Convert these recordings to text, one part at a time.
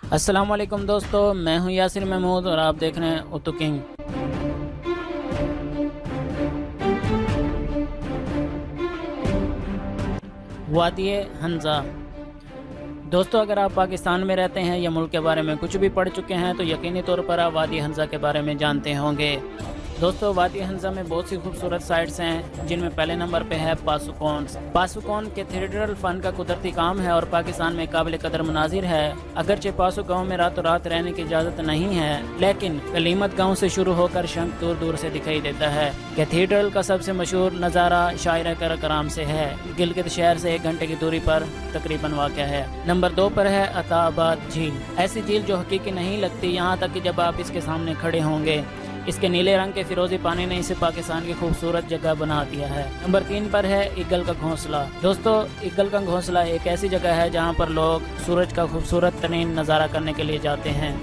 अस्सलाम वालेकुम दोस्तों, मैं हूं यासिर महमूद और आप देख रहे हैं उर्दू किंग। वादी हंजा। दोस्तों, अगर आप पाकिस्तान में रहते हैं या मुल्क के बारे में कुछ भी पढ़ चुके हैं तो यकीनी तौर पर आप वादी हंजा के बारे में जानते होंगे। दोस्तों, वादी हंजा में बहुत सी खूबसूरत साइट्स हैं, जिनमें पहले नंबर पे है पासुकौन। पासुकौन कैथेड्रल फन का कुदरती काम है और पाकिस्तान में काबिल कदर मनाजिर है। अगरचे पासु गाँव में रातों रात रहने की इजाज़त नहीं है, लेकिन कलीमत गाँव से शुरू होकर शंख दूर दूर से दिखाई देता है। कैथेड्रल का सबसे मशहूर नज़ारा शायर कराम से है। गिलगित शहर से 1 घंटे की दूरी पर तकरीबन वाक़या है। नंबर 2 पर है अताबाद झील। ऐसी झील जो हकीकी नहीं लगती, यहाँ तक कि जब आप इसके सामने खड़े होंगे। इसके नीले रंग के फिरोजी पानी ने इसे पाकिस्तान की खूबसूरत जगह बना दिया है। नंबर 3 पर है ईगल का घोंसला। दोस्तों, ईगल का घोंसला एक ऐसी जगह है जहां पर लोग सूरज का खूबसूरत तरीन नज़ारा करने के लिए जाते हैं।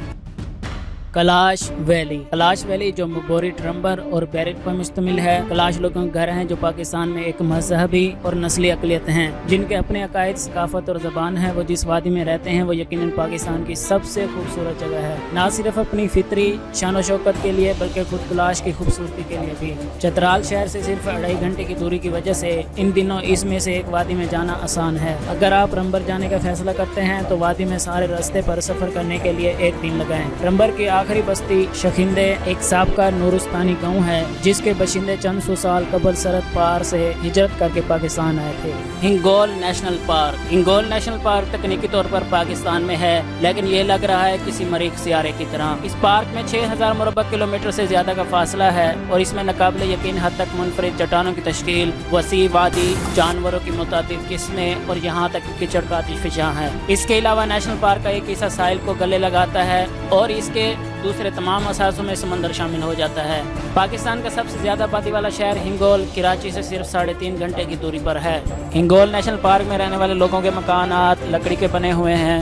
कलाश वैली। कलाश वैली जो बोरी ट्रम्बर और बैरिक पर मुश्तमिल है। कलाश लोगों के घर हैं जो पाकिस्तान में एक मजहबी और नस्ली अक़लियत हैं, जिनके अपने अकायद, सकाफत और ज़बान है। वो जिस वादी में रहते हैं वो यकीनन पाकिस्तान की सबसे खूबसूरत जगह है, ना सिर्फ अपनी फितरी शान शौकत के लिए बल्कि खुद कलाश की खूबसूरती के लिए भी। चतराल शहर से सिर्फ 2.5 घंटे की दूरी की वजह से इन दिनों इसमें से एक वादी में जाना आसान है। अगर आप रंबर जाने का फैसला करते हैं तो वादी में सारे रास्ते पर सफर करने के लिए 1 दिन लगाएं। रंबर की आखिरी बस्ती शखिंदे एक साबका नूरिस्तानी गांव है, जिसके बशिंदे चंद सौ साल कबल सरहद पार से हिजरत करके पाकिस्तान आए थे। Hingol national park. Hingol national park तकनीकी तौर पर पाकिस्तान में है, लेकिन ये लग रहा है किसी मरीख सियारे की तरह। इस पार्क में 6000 मुरब्बा किलोमीटर से ज्यादा का फासला है और इसमें नाकाबिले यकीन हद तक मुनफरिद चट्टानों की तश्कील, वसी वादी, जानवरों की मुतादिद किस्में और यहाँ तक कि कीचड़ का आतिशफिशा है। इसके अलावा नेशनल पार्क का एक हिस्सा साहिल को गले लगाता है और इसके दूसरे तमाम असासों में समंदर शामिल हो जाता है। पाकिस्तान का सबसे ज्यादा आबादी वाला शहर हिंगोल कराची से सिर्फ 3.5 घंटे की दूरी पर है। हिंगोल नेशनल पार्क में रहने वाले लोगों के मकानात लकड़ी के बने हुए हैं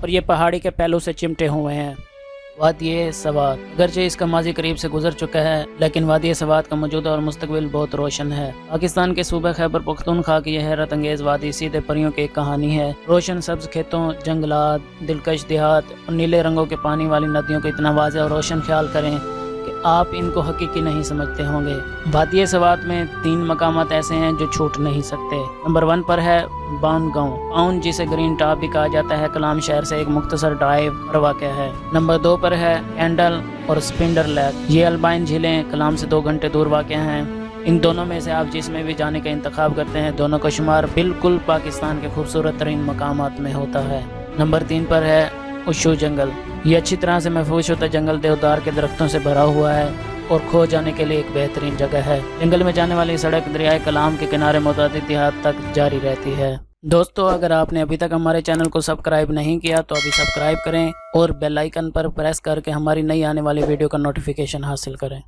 और ये पहाड़ी के पहलू से चिमटे हुए हैं। वादी सवात। अगरचे इसका माजी करीब से गुजर चुका है, लेकिन वादी सवात का मौजूदा और मुस्तकबिल बहुत रोशन है। पाकिस्तान के सूबे खैबर पख्तूनख्वा की यह हैरत अंगेज वादी सीधे परियों की एक कहानी है। रोशन सब्ज खेतों, जंगलात, दिलकश देहात और नीले रंगों के पानी वाली नदियों को इतना वाज़ेह और रोशन ख्याल करें कि आप इनको हकीकी नहीं समझते होंगे। वादी सवात में 3 मकामात ऐसे हैं जो छूट नहीं सकते। नंबर 1 पर है बाउन गाँव। बाउन जिसे ग्रीन टॉप भी कहा जाता है, कलाम शहर से एक मुख्तसर ड्राइव पर वाक़या है। नंबर 2 पर है एंडल और स्पिंडर लेक। ये अल्बाइन झीलें कलाम से 2 घंटे दूर वाक़या हैं। इन दोनों में से आप जिसमें भी जाने का इंतखाब करते हैं, दोनों का शुमार बिल्कुल पाकिस्तान के खूबसूरत तरीन मकामात में होता है। नंबर 3 पर है उशू जंगल। ये अच्छी तरह से महफूज होता जंगल देवदार के दरख्तों से भरा हुआ है और खो जाने के लिए एक बेहतरीन जगह है। जंगल में जाने वाली सड़क दरियाए कलाम के किनारे मुतादिद देहात तक जारी रहती है। दोस्तों, अगर आपने अभी तक हमारे चैनल को सब्सक्राइब नहीं किया तो अभी सब्सक्राइब करें और बेल आइकन पर प्रेस करके हमारी नई आने वाली वीडियो का नोटिफिकेशन हासिल करें।